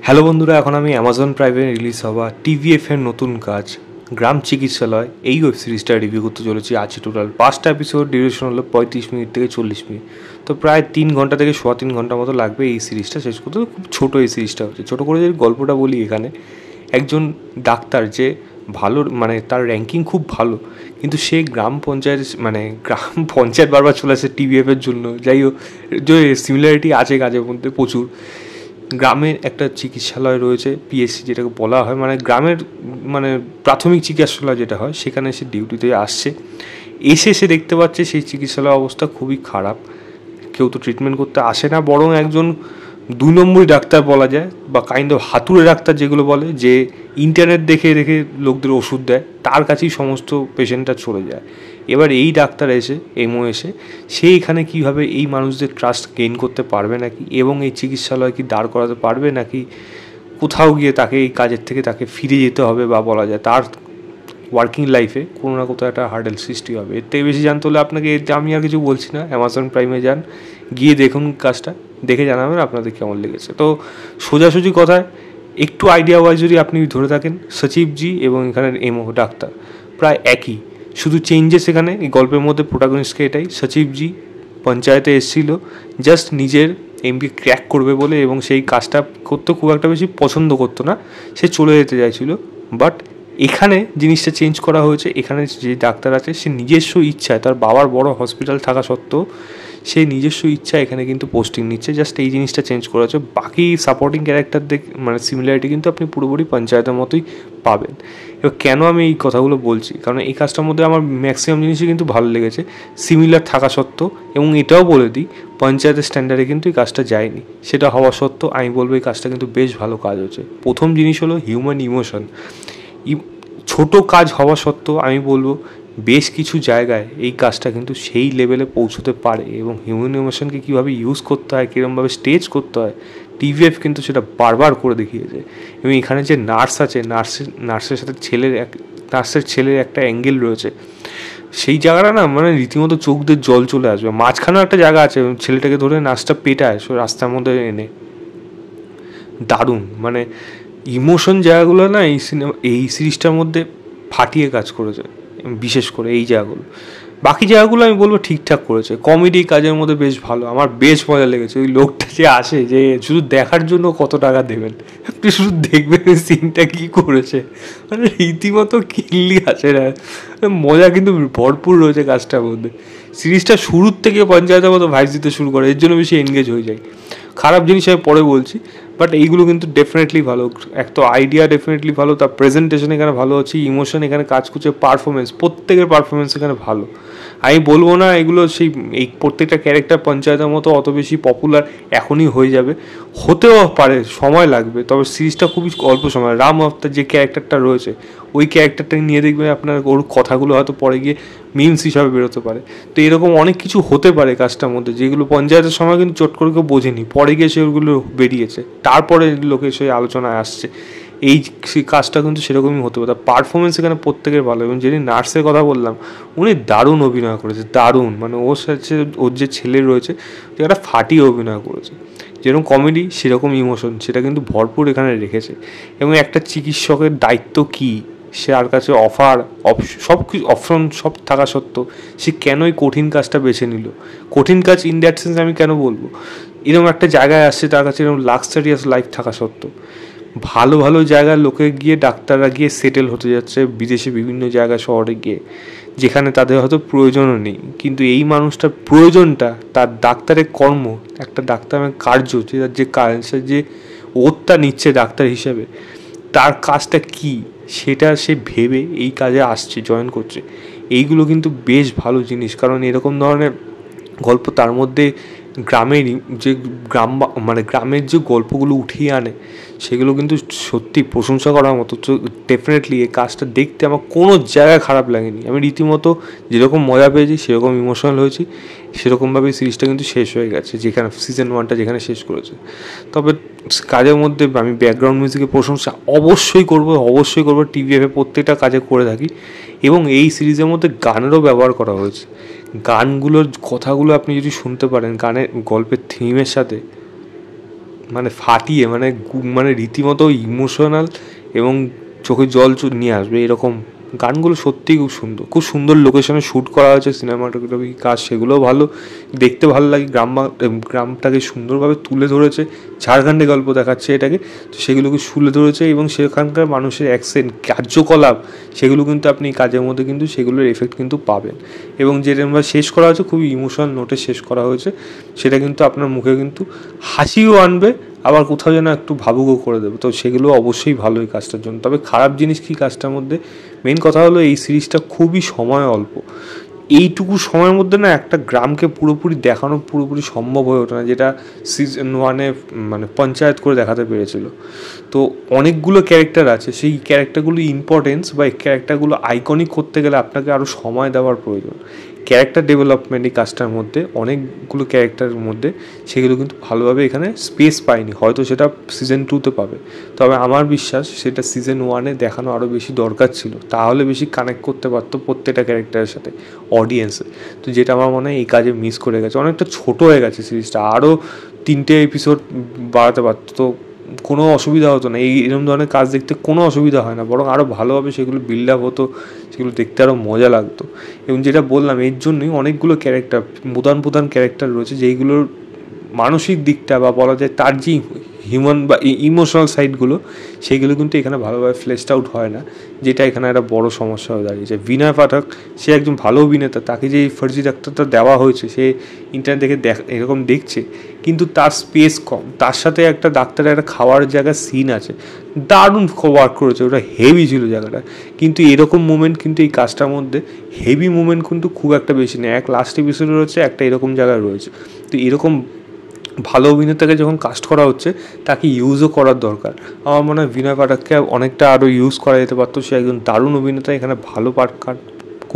Hello বন্ধুরা, এখন আমি অ্যামাজন প্রাইমে রিলিজ হওয়া টিভিএফের নতুন কাজ গ্রাম চিকিৎসালয় এই ওয়েব সিরিজটা রিভিউ করতে চলেছি। আছে টোটাল 5টা এপিসোড, ডিউরেশন হলো 35 মিনিট থেকে 40 মিনিট। তো প্রায় 3 ঘন্টা থেকে 3.25 ঘন্টা মতো লাগবে এই সিরিজটা শেষ করতে। খুব ছোটো এই সিরিজটা হচ্ছে। ছোটো করে যদি গল্পটা বলি, এখানে একজন ডাক্তার যে ভালো, মানে তার র্যাঙ্কিং খুব ভালো, কিন্তু সে গ্রাম পঞ্চায়েত বারবার চলে আসে টিভিএফের জন্য। যাই হোক, যে সিমিলারিটি আছে কাজের মধ্যে প্রচুর। গ্রামের একটা চিকিৎসালয় রয়েছে, পিএসসি যেটাকে বলা হয়, মানে গ্রামের প্রাথমিক চিকিৎসালয় যেটা হয়, সেখানে সে ডিউটিতে আসছে। এসে সে দেখতে পাচ্ছে সেই চিকিৎসালয়ের অবস্থা খুবই খারাপ। কেউ তো ট্রিটমেন্ট করতে আসে না, বরং একজন 2 নম্বরই ডাক্তার বলা যায়, বা কাইন্ড অফ হাতুড়ে ডাক্তার যেগুলো বলে, যে ইন্টারনেট দেখে দেখে লোকদের ওষুধ দেয়, তার কাছেই সমস্ত পেশেন্টটা চলে যায়। এবার এই ডাক্তার এসে সে এখানে কীভাবে এই মানুষদের ট্রাস্ট গেইন করতে পারবে নাকি, এবং এই চিকিৎসালয় কি দাঁড় করাতে পারবে নাকি, কোথাও গিয়ে তাকে এই কাজের থেকে তাকে ফিরে যেতে হবে, বা বলা যায় তার ওয়ার্কিং লাইফে কোনো না কোথাও একটা হার্ডেল সৃষ্টি হবে। এর থেকে বেশি জানতে হলে আপনাকে, আমি আর কিছু বলছি না, অ্যামাজন প্রাইমে যান, গিয়ে দেখুন কাজটা, দেখে জানাবেন আপনাদের কেমন লেগেছে। তো সোজাসুজি কথায় একটু আইডিয়া ওয়াইজ যদি আপনি ধরে থাকেন, সচিবজি এবং এখানের এমও ডাক্তার প্রায় একই, শুধু চেঞ্জেস এখানে এই গল্পের মধ্যে প্রোটাগনিস্টকে এটাই। সচিবজি পঞ্চায়েতে এসেছিল জাস্ট নিজের এমকে ক্র্যাক করবে বলে, এবং সেই কাজটা করতে খুব একটা বেশি পছন্দ করতো না, সে চলে যেতে চাইছিল। বাট এখানে জিনিসটা চেঞ্জ করা হয়েছে। এখানে যে ডাক্তার আছে, সে নিজস্ব ইচ্ছায়, তার বাবার বড় হসপিটাল থাকা সত্ত্বেও সে নিজস্ব ইচ্ছা এখানে কিন্তু পোস্টিং নিচ্ছে। জাস্ট এই জিনিসটা চেঞ্জ করা হচ্ছে। বাকি সাপোর্টিং ক্যারেক্টার সিমিলারিটি কিন্তু আপনি পুরোপুরি পঞ্চায়েতের মতোই পাবেন। এবার কেন আমি এই কথাগুলো বলছি, কারণ এই কাজটার মধ্যে আমার ম্যাক্সিমাম জিনিসই কিন্তু ভালো লেগেছে, সিমিলার থাকা সত্ত্বেও। এবং এটাও বলে দিই, পঞ্চায়েতের স্ট্যান্ডার্ডে কিন্তু এই কাজটা যায়নি। সেটা হওয়া সত্ত্বেও আমি বলবো এই কাজটা কিন্তু বেশ ভালো কাজ হচ্ছে। প্রথম জিনিস হলো হিউম্যান ইমোশন। ছোটো কাজ হওয়া সত্ত্বেও আমি বলবো বেশ কিছু জায়গায় এই কাজটা কিন্তু সেই লেভেলে পৌঁছতে পারে, এবং হিউম্যান ইমোশনকে কীভাবে ইউজ করতে হয়, কীরকমভাবে স্টেজ করতে হয়, টিভিএফ কিন্তু সেটা বারবার করে দেখিয়েছে। এবং এখানে যে নার্স আছে, নার্সের সাথে নার্সের ছেলের একটা অ্যাঙ্গেল রয়েছে, সেই জায়গাটা না, মানে রীতিমতো চোখ দিয়ে জল চলে আসবে। মাঝখানেও একটা জায়গা আছে, ছেলেটাকে ধরে নার্সটা পেটায় রাস্তার মধ্যে এনে, দারুণ। মানে ইমোশন জায়গাগুলো না এই সিরিজটার মধ্যে ফাটিয়ে কাজ করেছে, বিশেষ করে এই জায়গাগুলো। বাকি জায়গাগুলো আমি বলবো ঠিকঠাক করেছে। কমেডি কাজের মধ্যে বেশ ভালো, আমার বেশ মজা লেগেছে। ওই লোকটা যে আসে, যে শুধু দেখার জন্য কত টাকা দেবেন, আপনি শুধু দেখবেন সিনটা কী করেছে, মানে রীতিমতো কিনলি আছে না, মজা কিন্তু ভরপুর রয়েছে কাজটার মধ্যে। সিরিজটা শুরুর থেকে পঞ্চায়েতের মতো ভাইস দিতে শুরু করে, এর জন্য বেশি এনগেজ হয়ে যায়। খারাপ জিনিস আমি পরে বলছি, বাট এইগুলো কিন্তু ডেফিনেটলি ভালো। এক তো আইডিয়া ডেফিনেটলি ভালো, তার প্রেজেন্টেশন এখানে ভালো আছে, ইমোশন এখানে কাজ করছে, পারফরমেন্স, প্রত্যেকের পারফরমেন্স এখানে ভালো। আমি বলবো না এগুলো সেই এই প্রত্যেকটা ক্যারেক্টার পঞ্চায়েতের মতো অত বেশি পপুলার এখনই হয়ে যাবে, হতেও পারে, সময় লাগবে। তবে সিরিজটা খুবই অল্প সময়। রাম আফতার যে ক্যারেক্টারটা রয়েছে, ওই ক্যারেক্টারটাকে নিয়ে দেখবেন আপনার, ওর কথাগুলো হয়তো পরে গিয়ে মিমস হিসাবে বেরোতে পারে। তো এরকম অনেক কিছু হতে পারে কাজটার মধ্যে, যেগুলো পঞ্চায়েতের সময় কিন্তু চট করে কেউ বোঝেনি, পরে গিয়ে সেগুলো বেরিয়েছে, তারপরে লোকে সেই আলোচনায় আসছে। এই কাজটা কিন্তু সেরকমই হতে পারে। পারফরমেন্স এখানে প্রত্যেকের ভালো। এবং যিনি নার্সের কথা বললাম, উনি দারুণ অভিনয় করেছে, দারুণ। মানে ওর সাথে ওর যে ছেলে রয়েছে, একটা ফাটিয়ে অভিনয় করেছে। যেরকম কমেডি সেরকম ইমোশন, সেটা কিন্তু ভরপুর এখানে রেখেছে। এবং একটা চিকিৎসকের দায়িত্ব কী, সে আর কাছে সব কিছু অপশন সব থাকা সত্ত্বেও সে কেনই কঠিন কাজটা বেছে নিল। কঠিন কাজ ইন দ্যাট সেন্স আমি কেন বলবো, এরকম একটা জায়গায় আসছে, তার কাছে এরকম লাক্সারিয়াস লাইফ থাকা সত্ত্বেও ভালো ভালো জায়গার লোকে গিয়ে, ডাক্তাররা গিয়ে সেটেল হতে যাচ্ছে বিদেশে বিভিন্ন জায়গা শহরে গিয়ে, যেখানে তাদের হয়তো প্রয়োজনও নেই। কিন্তু এই মানুষটার প্রয়োজনটা, তার ডাক্তারের কর্ম, একটা ডাক্তারের কার্য, যে ওরটা নিচ্ছে ডাক্তার হিসেবে, তার কাজটা কি, সেটা সে ভেবে এই কাজে আসছে, জয়েন করছে। এইগুলো কিন্তু বেশ ভালো জিনিস। কারণ এরকম ধরনের গল্প, তার মধ্যে গ্রামের যে গ্রামের যে গল্পগুলো উঠিয়ে আনে, সেগুলো কিন্তু সত্যি প্রশংসা করার মতো। তো ডেফিনেটলি এই কাজটা দেখতে আমার কোনো জায়গায় খারাপ লাগেনি। আমি রীতিমতো যেরকম মজা পেয়েছি, সেরকম ইমোশনাল হয়েছি, সেরকমভাবে সিরিজটা কিন্তু শেষ হয়ে গেছে, যেখানে সিজন 1টা যেখানে শেষ করেছে। তবে কাজের মধ্যে আমি ব্যাকগ্রাউন্ড মিউজিকের প্রশংসা অবশ্যই করবো। টিভিএফে প্রত্যেকটা কাজে করে থাকি। এবং এই সিরিজের মধ্যে গানেরও ব্যবহার করা হয়েছে। গানগুলোর কথাগুলো আপনি যদি শুনতে পারেন, গানের গল্পের থিমের সাথে, মানে ফাটিয়ে মানে রীতিমতো ইমোশনাল এবং চোখে জল নিয়ে আসবে এরকম গানগুলো। সত্যিই খুব সুন্দর লোকেশনে শ্যুট করা হয়েছে, সিনেমাটোগ্রাফি কাজ সেগুলোও ভালো, দেখতে ভালো লাগে। গ্রামটাকে সুন্দরভাবে তুলে ধরেছে, ঝাড়খণ্ডে গল্প দেখাচ্ছে এটাকে, তো সেগুলোকে তুলে ধরেছে এবং সেখানকার মানুষের অ্যাকসেন্ট, কার্যকলাপ, সেগুলো কিন্তু আপনি কাজের মধ্যে কিন্তু সেগুলোর এফেক্ট কিন্তু পাবেন। এবং যেরকম শেষ করা হয়েছে খুবই ইমোশনাল নোটে শেষ করা হয়েছে, সেটা কিন্তু আপনার মুখে কিন্তু হাসিও আনবে, আবার কোথাও যেন একটু ভাবুকও করে দেবে। তো সেগুলো অবশ্যই ভালো এই কাজটার জন্য। তবে খারাপ জিনিস কি কাজটার মধ্যে, মেন কথা হলো এই সিরিজটা খুবই সময় অল্প। এইটুকু সময়ের মধ্যে না একটা গ্রামকে পুরোপুরি দেখানো পুরোপুরি সম্ভব হয়ে ওঠে না, যেটা সিজন 1-এ মানে পঞ্চায়েত করে দেখাতে পেরেছিল। তো অনেকগুলো ক্যারেক্টার আছে, সেই ক্যারেক্টারগুলো ইম্পর্টেন্স বা এই ক্যারেক্টারগুলো আইকনিক করতে গেলে আপনাকে আরও সময় দেওয়ার প্রয়োজন। ক্যারেক্টার ডেভেলপমেন্ট এই কাজটার মধ্যে, অনেকগুলো ক্যারেক্টারের মধ্যে, সেগুলো কিন্তু ভালোভাবে এখানে স্পেস পায়নি। হয়তো সেটা সিজন 2-তে পাবে, তবে আমার বিশ্বাস সেটা সিজন 1-এ দেখানো আরও বেশি দরকার ছিল, তাহলে বেশি কানেক্ট করতে পারতো প্রত্যেকটা ক্যারেক্টারের সাথে অডিয়েন্সে। তো যেটা আমার মনে হয় এই কাজে মিস করে গেছে, অনেকটা ছোট হয়ে গেছে সিরিজটা, আরও 3টে এপিসোড বাড়াতে পারতো, তো কোনো অসুবিধা হতো না। এরকম ধরনের কাজ দেখতে কোনো অসুবিধা হয় না, বরং আরও ভালোভাবে সেগুলো বিল্ড আপ হতো, সেগুলো দেখতে আরও মজা লাগতো। এবং যেটা বললাম, এর জন্যই অনেকগুলো ক্যারেক্টার, প্রধান ক্যারেক্টার রয়েছে, যেইগুলোর মানসিক দিকটা বা বলা যায় তার যে হিউম্যান বা ইমোশনাল সাইডগুলো, সেইগুলো কিন্তু এখানে ভালোভাবে ফ্লেশড আউট হয় না, যেটা এখানে একটা বড় সমস্যা হয়ে দাঁড়িয়েছে। বিনয় পাঠক সে একজন ভালো অভিনেতা, তাকে যে এই ফার্জি ডাক্তারটা দেওয়া হয়েছে, সে ইন্টারনেট দেখে এরকম দেখছে, কিন্তু তার স্পেস কম। তার সাথে একটা ডাক্তারের একটা খাওয়ার জায়গার সিন আছে, দারুণ ওয়ার্ক করেছে, ওটা হেভি ছিল জায়গাটা। কিন্তু এরকম মুমেন্ট কিন্তু এই কাজটার মধ্যে হেভি মুমেন্ট কিন্তু খুব একটা বেশি নেই। এক লাস্ট এপিসোডে রয়েছে, একটা এরকম জায়গায় রয়েছে। তো এরকম ভালো অভিনেতাকে যখন কাস্ট করা হচ্ছে, তাকে ইউজও করার দরকার। আমার মনে হয় বিনয় পাঠককে অনেকটা আরও ইউজ করা যেতে পারতো, সে একজন দারুণ অভিনেতা, এখানে ভালো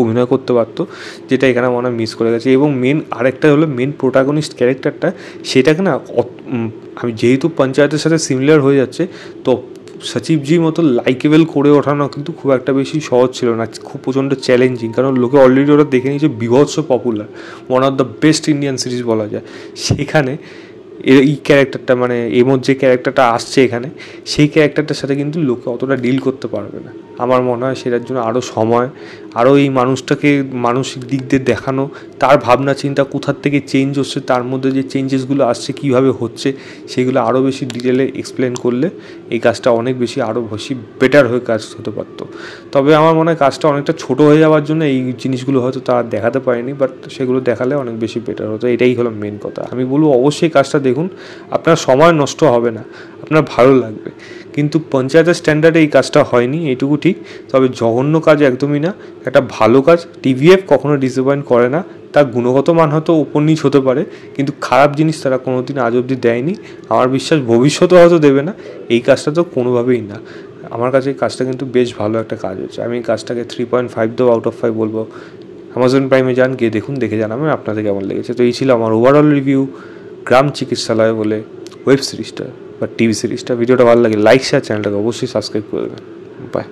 অভিনয় করতে পারতো, যেটা এখানে মনে হয় মিস করে গেছে। এবং আরেকটা হলো মেন প্রোটাগনিস্ট ক্যারেক্টারটা, সেটাকে না আমি যেহেতু পঞ্চায়েতের সাথে সিমিলার হয়ে যাচ্ছে, তো সচিবজির মতো লাইকেবল করে ওঠানো কিন্তু খুব একটা বেশি সহজ ছিল না, খুব প্রচণ্ড চ্যালেঞ্জিং, কারণ লোকে অলরেডি ওরা দেখে নিয়েছে বিভৎস popular, one of the best Indian series বলা যায়। সেখানে এই ক্যারেক্টারটা, মানে এমন যে ক্যারেক্টারটা আসছে এখানে, সেই ক্যারেক্টারটার সাথে কিন্তু লোকে অতটা ডিল করতে পারবে না। আমার মনে হয় সেটার জন্য আরও সময়, আরও এই মানুষটাকে মানসিক দিক দিয়ে দেখানো, তার ভাবনা চিন্তা কোথার থেকে চেঞ্জ হচ্ছে, তার মধ্যে যে চেঞ্জেসগুলো আসছে কীভাবে হচ্ছে, সেগুলো আরও বেশি ডিটেলে এক্সপ্লেন করলে এই কাজটা অনেক বেশি আরও বেশি বেটার হয়ে কাজ হতে পারতো। তবে আমার মনে হয় কাজটা অনেকটা ছোটো হয়ে যাওয়ার জন্য এই জিনিসগুলো হয়তো তারা দেখাতে পারেনি, বাট সেগুলো দেখালে অনেক বেশি বেটার হতো। এটাই হলো মেন কথা। আমি বলবো অবশ্যই কাজটা দেখুন, আপনার সময় নষ্ট হবে না, আপনার ভালো লাগবে। কিন্তু পঞ্চায়েতের স্ট্যান্ডার্ডে এই কাজটা হয়নি, এইটুকু ঠিক। তবে জঘন্য কাজ একদমই না, একটা ভালো কাজ। টিভিএফ কখনো ডিসঅ্যাপয়েন্ট করে না, তার গুণগত মান হয়তো উপর নিচ হতে পারে, কিন্তু খারাপ জিনিস তারা কোনো দিন আজ অবধি দেয়নি। আমার বিশ্বাস ভবিষ্যতে হয়তো দেবে না, এই কাজটা তো কোনোভাবেই না। আমার কাছে এই কাজটা কিন্তু বেশ ভালো একটা কাজ হচ্ছে। আমি এই কাজটাকে 3.5 দেবো, আউট অফ 5 বলবো। অ্যামাজন প্রাইমে যান, গিয়ে দেখুন, দেখে জানাবেন আপনাদের কেমন লেগেছে। তো এই ছিল আমার ওভারঅল রিভিউ গ্রাম চিকিৎসালয় বলে ওয়েব সিরিজটা বা টিভি সিরিজটা। ভিডিওটা ভালো লাগে লাইক শেয়ার, চ্যানেলটাকে অবশ্যই সাবস্ক্রাইব করে দেবেন। বাই।